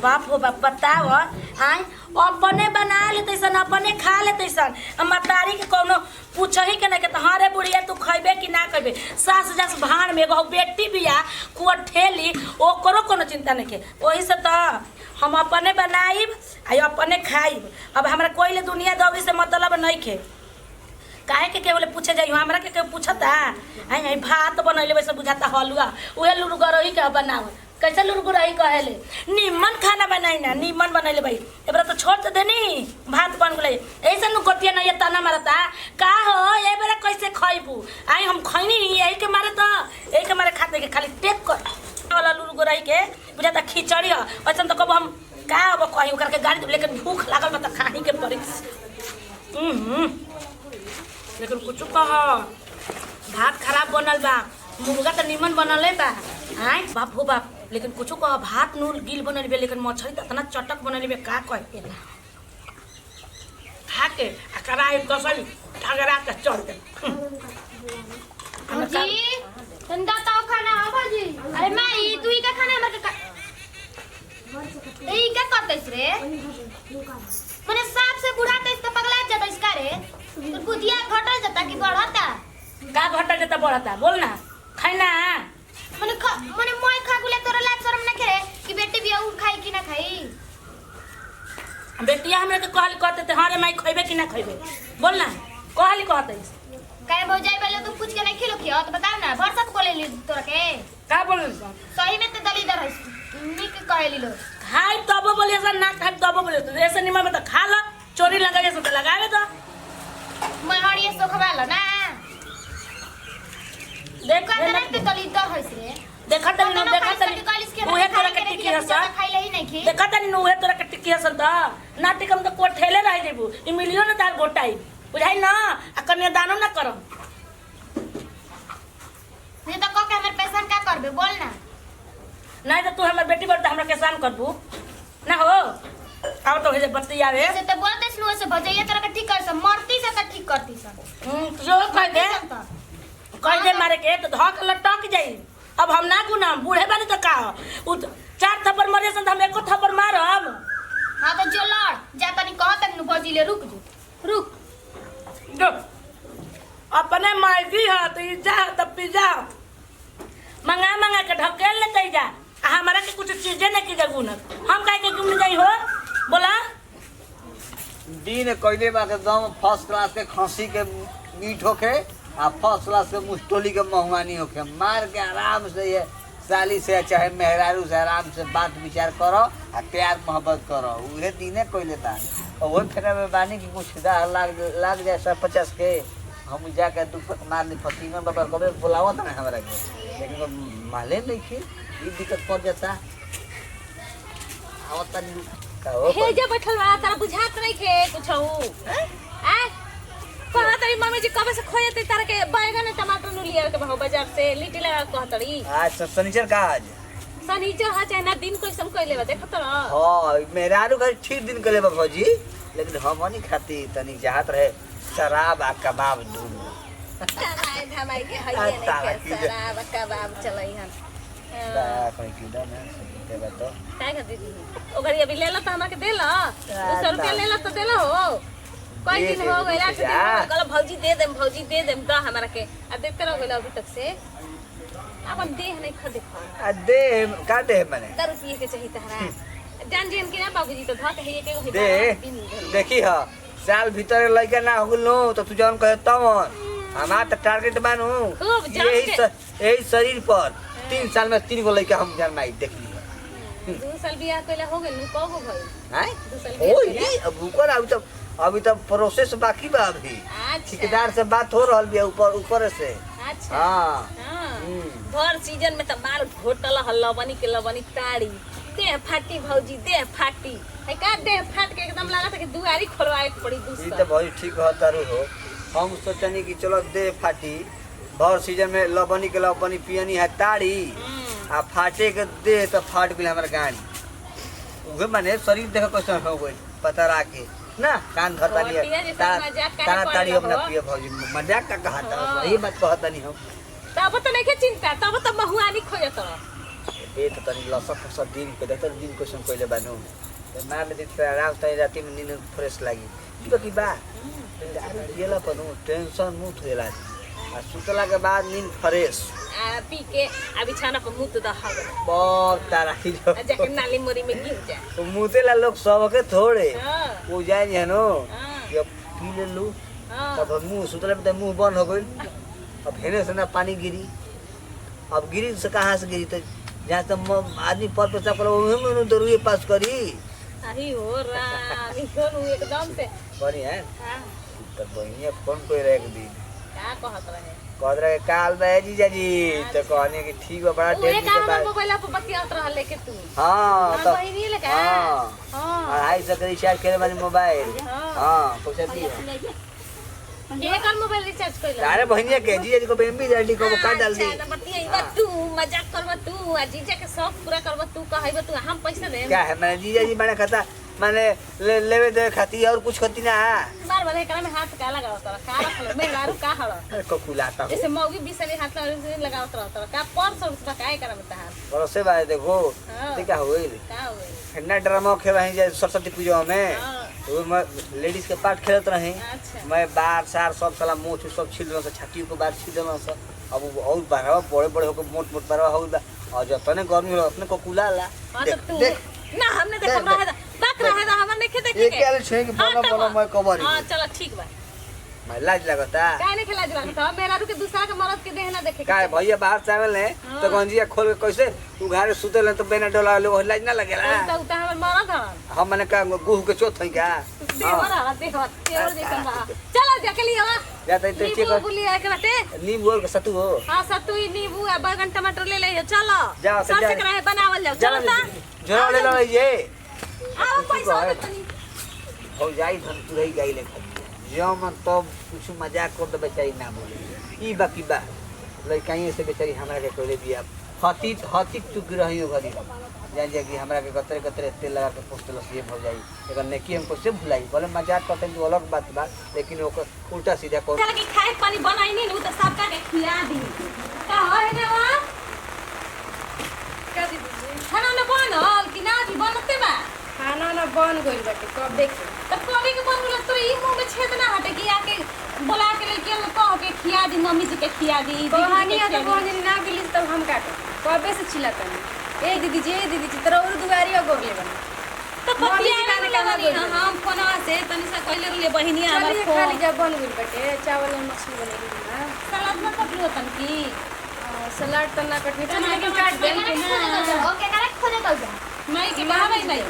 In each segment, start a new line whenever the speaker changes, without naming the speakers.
बाप हो बाप बताओ आय अपने बना लेते सन अपने खा लेते सन मतारी के कोनो पूछही के ना के हाँ रे बुढ़िया तू खैबे कि ना खैबे सास जस भाड़ में एगो बेटी बिया कुआ ठेली ओकरो कोनो चिंता नहीं के वही से तो हम अपने बनाइब आ अपने खाइब। अब हमरा कोई ले दुनिया दौरी से मतलब नहीं खे काहे के बोले पूछे जाइयो हमरा के पूछता आई भात बनैले वैसे बुझाता हलुआ उहे लुरगरही के बनाव कैसे लुरगरही कहेले निमन खाना बनाई ना निमन बनैले भाई एबरा तो छोड़ तो देनी भात बन गले ऐसे नु गोतिया नहीं तना मारता का हो एबरा कैसे खइबू आई हम खइनी यही के मारे तो यही के मारे खाते के खाली टेक कर वाला लुरगरही के बुझाता खिचड़ी ह ऐसे तो कब हम का अब कहियो करके गाड़ी लेकिन भूख लागल बा त खाही के पड़ी लेकिन कुछ कह भात खराब बनल बा मुर्गा तो निमन बनल बा आय बाप हो बाप लेकिन कुछ कह भात नून गिल बनल बे लेकिन मछली तो इतना चटक बनल बे का कहे खा के कड़ाई कसई ठगरा के चढ़ दे
जी ठंडा तो खाना हो भाजी अरे माई तू ही का खाना हमर का ई का करतेस रे माने सांप से बुढ़ातेस तो पगला जातस का रे तो बुधिया घटल जाता कि बढ़ता
का घटल जाता बढ़ता बोल ना खाई ना
माने मोय खा गुले तोरा लाज शर्म ना करे कि बेटी बिया उ खाई कि ना खाई
बेटिया हमरा के कहल कहते थे हां रे माई खइबे कि ना खइबे बोल ना कहली कहते
काहे भौजाई पहले तू पूछ के नहीं खिलो खियो तो बताओ ना भरसक बोले ली तोरा के
का बोल
सही में ते दलीदर है निक कहली लो
खाई तब बोले ऐसा ना खाई तब बोले तो ऐसे निमन में तो खा लो चोरी लगा जैसे तो लगावे तो
मैं हड़िए सो खवाला ना
देखा
ना ते दलीदर है रे
देखा तनी उहे तोरा के टिकी हसन
खाइले ही नहीं खी
देखा तनी उहे तोरा के टिकी हसन त नाटी कम त कोठेले रह जेबू ई मिलियो ना तार गोटाई बुझाई ना आ कन्या दानो ना करम
नहीं तो को के हमर पैसा का करबे बोल ना
नहीं तो तू हमर बेटी बड़ हमरा केसान करबू ना हो आओ तो हे बतियावे
से तो बोलते सुनो से भजैया तोरा के ठीक कर सब मरती से त ठीक करती सब
जो कह दे मारे के तो धक लटक जाई अब हम ना गुना बूढ़े बानी तो का उ 4 थप्पड़ मारे सन हम एको थप्पड़ मारब
हां तो जो लड़ जा तनी कहत न भजिले रुक
जो अपने मायगी है तो जा तब पिज्जा मंगा के ढकेल लेते जा हमारा के कुछ चीजें नहीं की जगू न हम काहे के घूमने जाई हो बोला
दिन कइले बा के एकदम फर्स्ट क्लास के खसी के मीठ होके आ फर्स्ट क्लास के मुस्टोली के महुआनी होके मार के आराम से ये साली से चाहे मेहरारू से आराम से बात विचार करो आ प्यार मोहब्बत करो उहे दिने कइले ता और वो फेरा में बानी की कुछ लाग जाए 150 के हम जाके दुपक मारनी फतीमा बाबा कबे बुलावत ना हमरा के लेकिन माले नहीं के ई दिक्कत पड़ जाता आवत नहीं का हो
हे जे बैठल बा तारा बुझात नहीं के कुछो आ कहा तरी मम्मी जी कबे से खोयते तारा के बैगन टमाटर नु लिया के भाव बाजार से लिट्टी लगा कहतड़ी
आज शनिचर का आज
शनिचर हा चाहे ना दिन कोई सम कइले बा देखत रह
हां मेहरारू का ठीक दिन कले बा भौजी लेकिन हम नहीं खाती तनी चाहत रहे शराब आ कबाब दूध
धमाई के हइए नहीं के शराब कबाब चलई हन
कोई किदा ना ते बतो
काय कर दीदी ओकरी अभी ले लो त हमरा के दे लो 200 रुपया ले लो त दे लो हो कोई दिन हो गइला से कल भौजी दे देम त हमरा के अब देखते रह गइला अभी तक से अपन देह नहीं ख देखो
आ दे का दे मने
10 रुपये के चाहिए तहरा जान जेन के ना बाबूजी तो धत है के
दे देखी ह साल भीतर लइका ना हो लो तो तू जौन कहे तवन हमार त टारगेट बानू
खूब जान के
यही शरीर पर 3 साल में 3 गो लइका हम जन्माई देख ली
2 साल बियाह कइला हो गेल नु कगो भई
हैं
2 साल बियाह
ओए अब ऊपर अभी तो प्रोसेस बाकी बा अभी ठेकेदार से बात हो रहल बिया ऊपर से
अच्छा
हां
भर सीजन में त माल घोटल हल्ला बनी के लबनी ताड़ी देह फाटी भौजी देह फाटी है का देह फाट के एकदम लागत कि दुआरी खोलवाए के पड़ी दूसरा
ई त भाई ठीक ह तारू हो हम सोचनी कि चलो दे फाटी भर सीजन में लबनी के लबनी पियनी है ताड़ी आ फाटे के दे तो फाट गेल हमर गाड़ी उहे माने शरीर देख कैसे हो गई पता राके ना कान धरता नहीं तारा ताड़ी अपना पिए भौजी मजाक का कहता यही बात कहता नहीं हम
तब तो नहीं के चिंता तब तो महुआनी खोजत
ए तो तनी लसक सब दिन के देखत दिन क्वेश्चन कइले बानो मार ले त आराम से राती में नींद फ्रेश लागी की बा येला पनो टेंशन मुक्त होला आ सुतला के बाद नींद फ्रेश
पी के अभी छाना पर मुंह तो दहा
बहुत तारा ही जो
जाके नाली मोरी में गिर जाए
तो मुतेला लोग सबके थोड़े
हाँ।
वो जाए नहीं नो
हाँ।
कि अब पी ले लू
हाँ।
तब मुंह सुतले पे मुंह बंद हो गई अब हेने से ना पानी गिरी अब गिरी से कहाँ से गिरी तो जहाँ से आदमी पर पेशाब करो वही में दरुए पास करी
अही हो राम इधर एकदम से
करी है
हाँ।
तो बहिनी फोन कोई रह एक दिन
क्या कहत रहे
कह रहे काल बे जीजा जी तो कहने कि ठीक बा बड़ा
उहे
टेंशन
का
के बाद
मोबाइल पर बतियात रह लेके तू
हाँ तो
बहिनी लगा
हाँ
हां
250 का रिचार्ज करे वाली मोबाइल
हाँ।
हाँ पैसा दिए
ये कर मोबाइल रिचार्ज कइला
अरे बहिनिया के जीजा जी को बेम्बी जल्दी को काट डाल दी
अच्छा बतियाइबा तू मजाक करबा तू आ जीजा के शौक पूरा करबा तू कहइबा तू हम पैसा दे
क्या है मैंने जीजा जी मैंने खाता मैंने लेवे दे खाती और कुछ खाती ना
बार बार एकरा में हाथ का लगावत रह का रखल मैं लारू का हड़
कोकुलाता हो
जैसे मौगी बिसले हाथ लगावत रह का पर सौ रुपया का एकरा में तहार
बरसे बात देखो
हाँ।
ठीक है होइल
का होई
ठंडा ड्रामा खेल रहे हैं सरस्वती पूजा में
हां
वो मैं लेडीज के पार्ट खेलत रहे
अच्छा
मैं बार सार सब साला मोछ सब छील रहा छाती को बार छील रहा अब वो और बारह बड़े बड़े होकर मोट मोट बारह हो और जतने गर्मी हो अपने कोकुला ला
हां तो तू ना हमने देखो रहे बात रहे हमर नहीं देखे
एक क्या छे कि बना बना मैं कवर
हां चलो ठीक बा
मैं लाज लगता
काहे नहीं खिला जवान था मेरा रुके दूसरा के मरद के देह ना देखे
काय भैया बाहर से आवेल ने तो गंजिया खोल के कैसे तू घर सुतेल तो बेना डोला लो लाज ना लगेला
तो उता हमर मरद हन
हम मने का गुह के चोथ है क्या
देवर आ देवर देवर देखन बा चलो जाके लिया
या तो
नींबू
ठीक है
बुलिया के बाटे
नींबू और सतु हो
हां सतुई नींबू आ बैगन टमाटर ले ले चलो
जाओ से
सबसे
जाओ।
कराए बनावल जाओ चलो ता
झोला ले लो ये
आओ पैसा दे तनी
हो जाई धन तू रही गई ले जो मन तो कुछ मजाक कर दे बेचारी ना बोले ई बाकी बा लड़काई से बेचारी हमरा के कोले बिया हती टुक रही हो घरी जान जा कि हमरा के कतरे कतरे तेल लगा के पोस्टल से हो जाई एकर नेकी हमको से भुलाई बोले मजाक करते तो अलग बात बा लेकिन ओकर उल्टा सीधा कर
चल के खाए पानी बनाई नहीं नु तो सबका के खिला दी का होय ने वा का दीदी खाना न बनल कि ना भी बनते बा
खाना ना बन गइल बाटे कब देख
तो कभी के बनल तो ई मुंह में छेद ना हटे कि आके बोला के लेके हम कह के खिया दी मम्मी जी के खिया दी दीदी
कहानी
के
है तो
खिया दी।
बहन ना गिलिस तब हम काटे कबे से चिल्लाता ए दीदी जी तेरा और दुगारी और गोरले बना
तो
मम्मी
पतिया
जी खाने
ने
का
लगनी
ना
हम फोनवा से तनी सा कहले रहले बहिनी हमर
चलिए
फोन
खाली जब बन गइल बाटे चावल और मछली बनेगी ना
सलाद में कटलो तन की
सलाद तो ना कटनी चल लेकिन काट दे
ओके करेक्ट खोले कल जा
माई की बहावे नहीं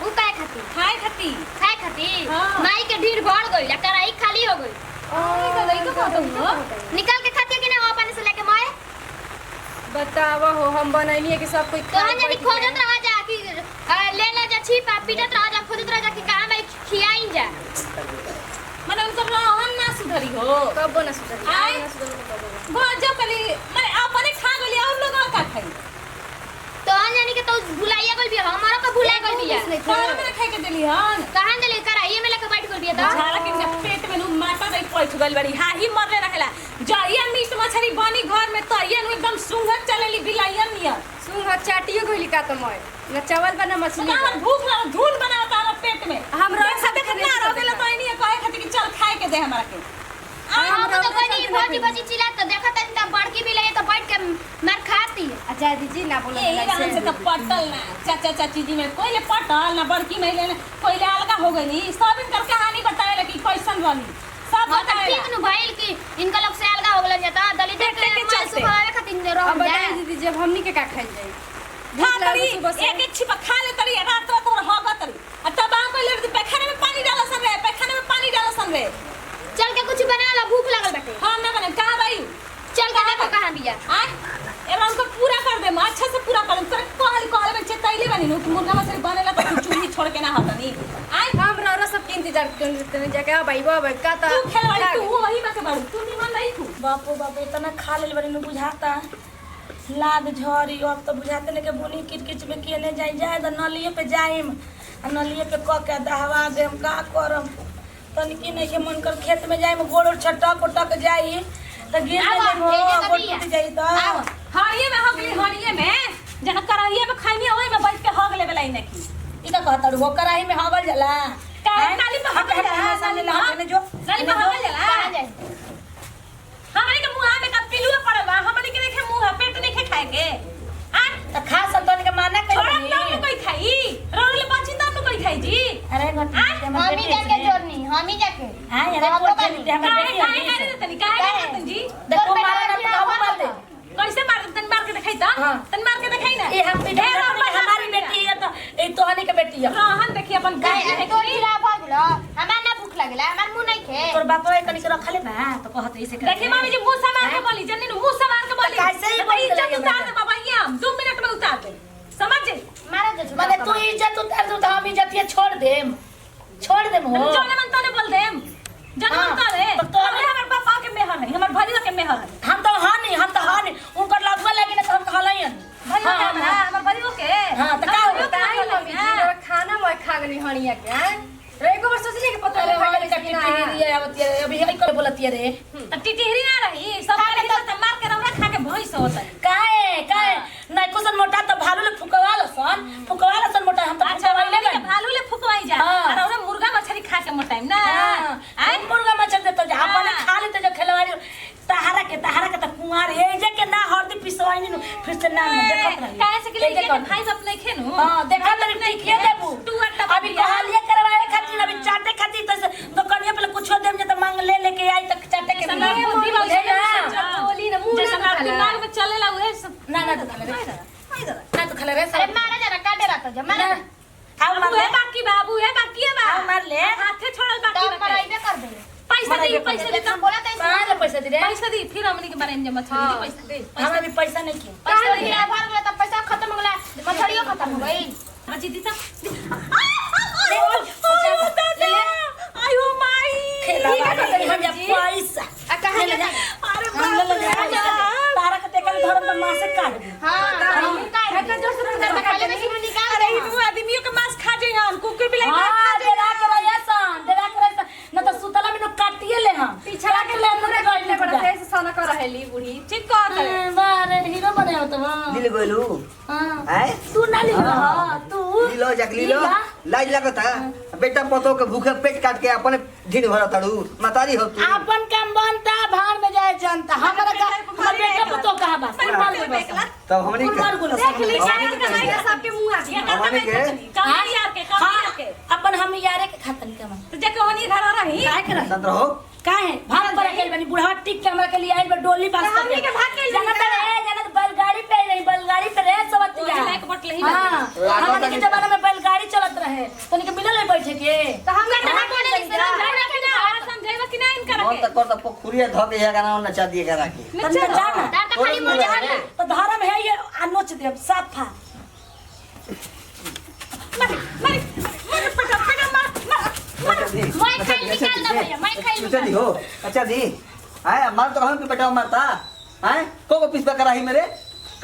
उ काहे खाती
खाए खाती
खाए खाती
हाँ।
माई के ढीर बढ़ गई कढ़ाई खाली हो गई
ई तो लइका कहत हो
निकाल के खाती कि ना पानी से लेके मैं
बतावा हो हम बनैनी है कि सब कोई
कहां जानी खोजत रह जा कि ले ले जा छिपा पीटत रह जा खोजत रह जा कि कहां मैं खियाई जा
मतलब उनका रहन ना सुधरी हो
कब बना सुधर
आय।
ना सुधर कब बना
गजब कली माने अपने खा गली और लोग का खाई
तो जानी के तो भुलाइया गल बिया हमारा का भुला गल बिया
कौन में खाए के देली हन
कहां देले कराइए में लेके बैठ गल बिया तो
झाला के पेट में नु माटा दई पहुंच गइल बड़ी हा ही मरले रहेला जइया मीट मछली बनी घर में तो ये नु एकदम सुंगत चलेली बिलाइयन नियर
सुन चाटियो गइली का तो मैं ना चावल बना मछली
हमर भूख लग धुन बनावता हमर पेट में
हम रोज
सब देखना रह गेल तो इनी कहे खातिर कि चल खाए के दे हमरा के
हम तो कोई भौजी भौजी चिल्ला तो देखत है त बड़की भी ले तो बैठ के मार खाती है
अच्छा दीदी ना बोलो
ए रहन से तो पटल ना चाचा चाची जी में कोई पटल ना बड़की में ले कोई अलगा हो गई सब इनकर कहानी बतावे कि कैसन रही सब
हां तो
बतावे
ठीक नु भाई कि इनका लोग से अलगा हो गल जाता दलित
देख के
के
चलते।
सुखावे खातिर रह
अब
जा
बताइए दीदी जब हमनी के का खाइल जाई
खा
भूख
तरी
लागल सुबह से
एक छिपा खा ले तरी रात रात और होगा तरी आ तब आ पहले पैखाने में पानी डालो सन रे पैखाने में पानी डालो सन रे
चल के कुछ बना ला भूख लागल बाटे
हम ना बने कहां भाई
चल के देखो कहां बिया
आ एवं हमको पूरा कर दे अच्छा से पूरा कर दे कहल में चेतैले बनी नु कि मुर्गा मछली बनेला तो चूल्ही छोड़ के ना हतनी आई
हम रह सब के इंतजार करते जाके आ भाई बाबा का ता
तू खेल वाली तू वही में के बाड़ू तू निमन नहीं तू
बापू बापू इतना खा ले बड़ी नु बुझाता लाद झरी अब तो बुझाते ने के बुनी किचकिच में केने जाई जाए तो नलिए पे जाइम आ नलिए पे क के दहवा दे हम का करम तनिकी नहीं के मन कर खेत में जाइम गोड़ छटक उटक जाई तो गिर
आओ,
ले
ये जगह
गोड़
बिया।
टूट जाई तो
आओ।
हरिये में हो गली हरिये में जहाँ कराहिए में खाई में ओए में बैठ के हग लेवे लाई नहीं
ई का कहता हो कराही में हगल जाला
काहे नाली में हगल जाला
सामने लगा जो
नाली में हगल जाला
कहां जाए
हमनी के मुंह में का पिलुआ पड़वा हमनी के देखे मुंह पेट नहीं खाए के आ
त खा संतोन के माना कर
छोड़ा तब कोई खाई रोले बची तब कोई खाई जी
अरे घट
हम ही जाके जोड़नी हम ही जाके
हां यार
हम तो
कोई
बनी।
ते हमर
काहे
बेटी
काहे नहीं देतनी काहे नहीं देतनी जी
देखो मारा ना तो हम मार दे
कैसे मार तन मार के दिखाई ता
हाँ।
तन मार के दिखाई ना
ये हम पीछे हमारी बेटी है तो ए तोहनी के बेटी है
रहन देखिए अपन
काहे अरे तो चिरा भगलो हमरा ना भूख लागला हमर मुंह नहीं खे
तोर बाप रे कनी से रखले बा तो कहत ऐसे
देखिए मामी जी मुंह से मार के बोली जन्नी मुंह से मार के बोली
कैसे ही बोलते
इज्जत
लगे
उतार दे बाबा ये हम 2 मिनट में उतार दे समझ जी
मारा दे
माने तू इज्जत उतार दू तो हम इज्जत ये छोड़ देम हो
जोने मन तने बोल देम जन
हाँ,
मन करे
तो तोहरे-
हमर पापा के मेहर नहीं हमर भैया के मेहर
हम तो हां नहीं उनकर लगवा लगी ना तो हम कहलाई
भैया के हमर भैया के
हाँ, तो का
हमर
होता
भैया के
मम्मी जी
हाँ।
और खाना मैं खा गनी हणिया के हैं? रे एको बार सोचली कि पता
अरे
नहीं
हमारी कट्टी टिहरी है आवती है अभी हई कर बोलती है रे
त टिटिहरी ना रही सब के तो मार के रौरा खा के भैंस होता
काहे नहीं कुछ मोटा तो भालू ले फुकवाल सन मोटा हम तो
अच्छा
फुकवाल
वाले
ले
के भालू ले फुकवाई जा
हाँ।
और औरे मुर्गा मछली खा के मोटाइम ना
आई मुर्गा मछली दे तो जा अपन
हाँ।
खा लेते जो खिलवाड़ी तहारा के तो कुंवार ए जे के ना हरदी पिसवाई नु फिर से नाम में देखत रही
काहे से के ले के भाई बाप नहीं खेनु
हां देखा तरी ठीक है देबू
तू अट्टा
अभी कहालिए करवाए खातिर अभी चाटे खातिर तो दुकानिया पे कुछो देम जे तो मांग लेके आई तक चाटे के
समय
लिए।
बुद्धि वाली
है ना?
बोली ना मुंह
जैसा
ना
आपके
खाला
दिमाग में चलेला उहे सब
ना तो खा ले ना तो खा ले रे
अरे मारा जरा काटे रहता जा मारा
आओ मार
बाबू
ले
है बाकी बाबू है बाकी है बा
आओ मार ले
हाथे छोड़ल
तो
बाकी बा
मराइबे कर दे
पैसा दी
हम बोला था
कहां ले पैसा दे रे
पैसा दी फिर हमनी के बारे में जब मछली दी पैसा दे
हमरा भी पैसा नहीं के
पैसा दिया भर गया तब पैसा खत्म हो गया मछलियों खत्म हो गई
मछली दी ता
ले ले
आयो माई
खेला हम जा पैसा
आ कहां ले जा
अरे
हम ले ले तारा के तेकल धरम त मां से काट दे
हां हम का है जोर से कर खाले में से निकाल
अरे इन आदमियों के मांस खा जाए हम कुकुर बिलाई
हां
खा
दे राख रहा सन न तो सुतला में काटिए ले हम
पीछा के ले मुरे गइले बड़ा से सोना कर रहेली बूढ़ी
ठीक कह करे
बारे हीरो बने हो तो
दिल गोलू
हां
हैं
तू ना ली तू
लीलो जाक लीलो लाज लगता बेटा पतो के भूखे पेट काट के अपने दिन भर तड़ू मतारी हो तू
अपन काम बनता भाड़ में जाए जनता हमरा का हमर बेटा पुतो कहा बस मार ले बस
तब हमनी के
मार गोला
देख ली
हमनी
जाने
के
के सबके मुंह आ गया
हमनी के
कहां यार के कहां के
अपन हम यारे के खातन के मन
तो जे कहनी घर रही
काहे के रही
संत रहो
काहे भाग पर अकेले बनी बुढ़ा टिक के हमरा के लिए आइल बा डोली बास कर
हमनी के भाग के लिए
जनता रे जनता बैलगाड़ी पे नहीं बैलगाड़ी पे रे सवतिया
ओही लायक बटले ही
हां हमने के जमाना में बैलगाड़ी चलत रहे तनी के मिलल है बैठे के
तो हम का ना बोले से
समझाइबा कि ना इनकर
हम
के
तक कर पोखरिया धके या गाना नचा दिए करा के
तनी तो जाना
दार तो खाली मुंह जा
तो धर्म है ये अनोच दे साफा
मारी पटा मार
मैं खाई निकाल दो भैया मैं खाई
अच्छा दी हो अच्छा दी आए मार तो हम के बेटा मारता हैं को पिसबा कराही मेरे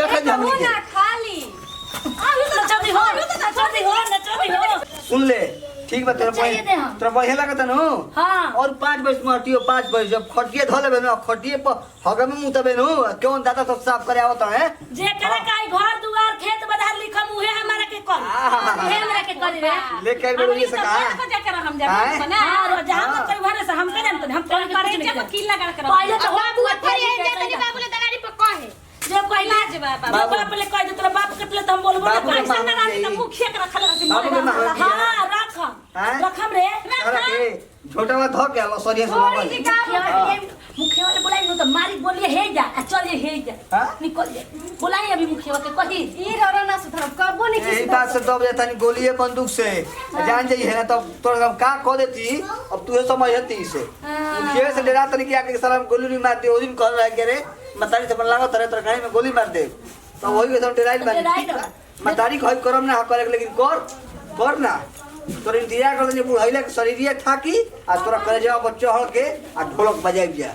का खा हमनी के
ना खाली
नचदी हो
सुन ले ठीक बा तेरा
चाहिए दे हम।
तेरा बढ़िया लगता नु
हाँ।
और 5 बजे मारतियो 5 बजे जब खटिए धले बेनो खटिए पर हगे में मुतबे नु क्यों दादा सब साफ करे आवत है
जे करे काई घर दुआर खेत बधार लिखम उहे हमरा के कर उहे हमरा के करी रे
लेके आई बेरो ये से कहा
को जाकर हम
आए?
जा बना
हां रो जहां पर कोई घरे से हम के जानत हम
तो
कोई
करे
करे
जब किला लगा कर
पहले तो
बाबू अथरी है तेरी बाबू ले दगाड़ी पर कहे
जो पहले
जवाब
बाप ले कह दे तोरा बाप कतले त हम बोलबो
बाबू के
पैसा ना
मामा
रानी
के
तो मुखिया के रखल रहती
बाबू के मामा के
हां रखम
हैं?
रखम रे
करा के छोटा में धो के लो सरिया से मामा
मुखिया वाले बुलाई तो मारी बोलिए हे जा आ चलिए हे जा
हाँ?
निकल जा बुलाई अभी मुखिया के कही
ई रो ना सुथर कबो नहीं
यही
किसी
बात से दब जाता नहीं गोलिए बंदूक से जान जाइए ना तब तोरा हम का कह देती अब तू समझ हती से मुखिया से डरा तनी कि आके सलाम गोली नहीं मार दे ओ दिन कह रहा के रे मतारी से बन लागो तरे तोरा गाड़ी में गोली मार दे तो वही के हम डराइल
डराइल
बानी
बा।
मतारी कहई करम ना करे लेकिन कर ना तोर इंतजार कर ले बुढ़ाइला के शरीरिया थाकी आ तोरा करे जाओ बच्चा हल के आ ढोलक बजाई जा